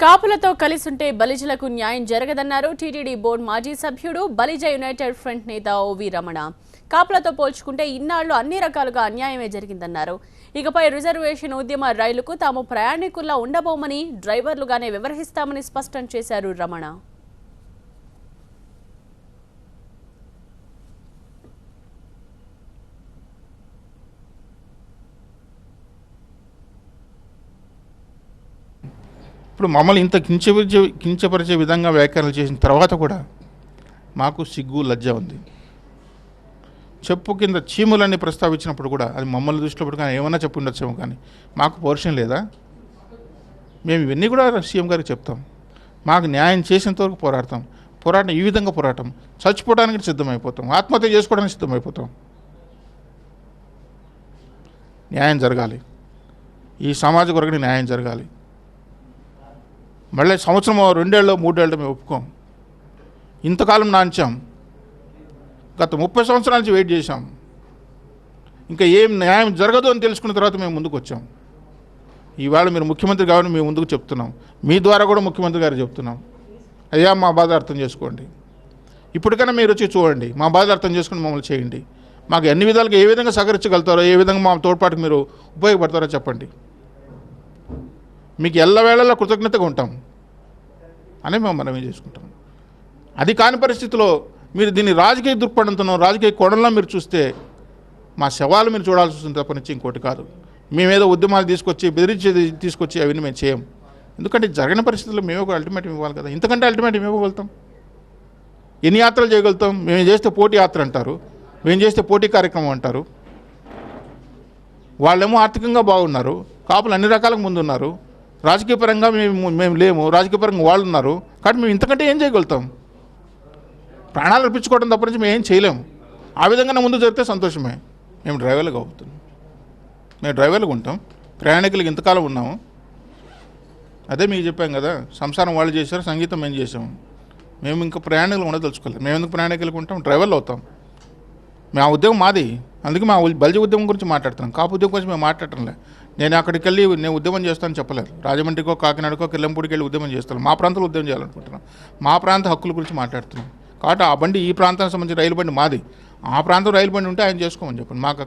కాపులతో కలిసుంటే బలిజలకు న్యాయం జరగదన్నారు TTD board మాజీ సభ్యుడు బలిజ యునైటెడ్ ఫ్రంట్ నేత ఓవి రమణ. కాపులతో పోల్చుకుంటే ఇన్నాళ్లు అన్ని రకాలుగా అన్యాయమే జరిగిందన్నారు. ఇకపై రిజర్వేషన్ ఉద్యమ రైలుకు తాము ప్రయాణికుల్లా ఉండబోమని, డ్రైవర్లుగానే వ్యవహరిస్తామని స్పష్టం చేశారు రమణ. ఇప్పుడు మమ్మల్ని ఇంత కించపరిచే విధంగా వ్యాఖ్యలు చేసిన తర్వాత కూడా మాకు సిగ్గు లజ్జ ఉంది. చెప్పు కింద చీములన్నీ ప్రస్తావించినప్పుడు కూడా అది మమ్మల్ని దృష్టిలో పెట్టుకుని ఏమన్నా చెప్పి ఉండొచ్చేమో, కానీ మాకు పౌరుషం లేదా? మేము ఇవన్నీ కూడా సీఎం గారికి చెప్తాం. మాకు న్యాయం చేసేంత వరకు పోరాడతాం. ఈ విధంగా పోరాటం చచ్చిపోవడానికి సిద్ధమైపోతాం, ఆత్మహత్య చేసుకోవడానికి సిద్ధమైపోతాం. న్యాయం జరగాలి, ఈ సామాజిక వర్గానికి న్యాయం జరగాలి. మళ్ళీ సంవత్సరం 2 ఏళ్ళు 3 ఏళ్ళు మేము ఒప్పుకోం. ఇంతకాలం నాంచాం, గత 30 సంవత్సరాల నుంచి వెయిట్ చేశాం. ఇంకా ఏం న్యాయం జరగదు అని తెలుసుకున్న తర్వాత మేము ముందుకు వచ్చాం. ఈవేళ మీరు ముఖ్యమంత్రి కాబట్టి మేము ముందుకు చెప్తున్నాం, మీ ద్వారా కూడా ముఖ్యమంత్రి గారు చెప్తున్నాం. అయ్యా, మా బాధ అర్థం చేసుకోండి, ఇప్పటికైనా మీరు వచ్చి చూడండి, మా బాధ అర్థం చేసుకుని మమ్మల్ని చేయండి. మాకు అన్ని విధాలుగా ఏ విధంగా సహకరించగలుగుతారో, ఏ విధంగా మా తోడ్పాటుకు మీరు ఉపయోగపడతారో చెప్పండి. మీకు ఎల్లవేళలా కృతజ్ఞతగా ఉంటాం అని మేము మనమే చేసుకుంటాం. అది కాని పరిస్థితిలో మీరు దీన్ని రాజకీయ దృక్పథంతో, రాజకీయ కోణంలో మీరు చూస్తే మా శవాలు మీరు చూడాల్సి వస్తుంది తప్ప నుంచి ఇంకోటి కాదు. మేమేదో ఉద్యమాలు తీసుకొచ్చి బెదిరించేది తీసుకొచ్చి అవన్నీ మేము చేయం. ఎందుకంటే జరగని పరిస్థితుల్లో మేము ఒక అల్టిమేటం ఇవ్వాలి కదా. ఇంతకంటే అల్టిమేటం ఇవ్వగలుగుతాం? ఎన్ని యాత్రలు చేయగలుగుతాం? మేము చేస్తే పోటీ యాత్ర అంటారు, మేము చేస్తే పోటీ కార్యక్రమం అంటారు. వాళ్ళేమో ఆర్థికంగా బాగున్నారు, కాపులు అన్ని రకాలకు ముందున్నారు. రాజకీయపరంగా మేము లేము, రాజకీయపరంగా వాళ్ళు ఉన్నారు. కాబట్టి మేము ఇంతకంటే ఏం చేయగలుగుతాం? ప్రాణాలు అర్పించుకోవడం తప్ప నుంచి మేము ఏం చేయలేము. ఆ విధంగా ముందు జరిగితే సంతోషమే. మేము డ్రైవర్లుగా అవుతున్నాం, మేము డ్రైవర్లుగా ఉంటాం. ప్రయాణికులకు ఇంతకాలం ఉన్నాము. అదే మీకు చెప్పాం కదా, సంసారం వాళ్ళు చేశారు, సంగీతం మేము చేసాము. మేము ఇంకా ప్రయాణికులు ఉండదలుచుకోలేదు. మేము ఎందుకు ప్రయాణికులకు ఉంటాం? డ్రైవర్లు అవుతాం. మేము ఆ ఉద్యోగం మాది, అందుకే మా బలిజ ఉద్యమం గురించి మాట్లాడుతున్నాం. కాపు ఉద్యమం గురించి మేము మాట్లాడటంలే. నేను అక్కడికి వెళ్ళి నేను ఉద్యమం చేస్తానని చెప్పలేదు. రాజమండ్రికో, కాకినాడకో, కిల్లంపూడికి వెళ్ళి ఉద్యమం చేస్తాను. మా ప్రాంతంలో ఉద్యమం చేయాలనుకుంటున్నాం. మా ప్రాంత హక్కుల గురించి మాట్లాడుతున్నాం. కాబట్టి ఆ బండి, ఈ ప్రాంతానికి సంబంధించిన రైలు బండి మాది. ఆ ప్రాంతం రైలు బండి ఉంటే ఆయన చేసుకోమని చెప్పండి. మాకు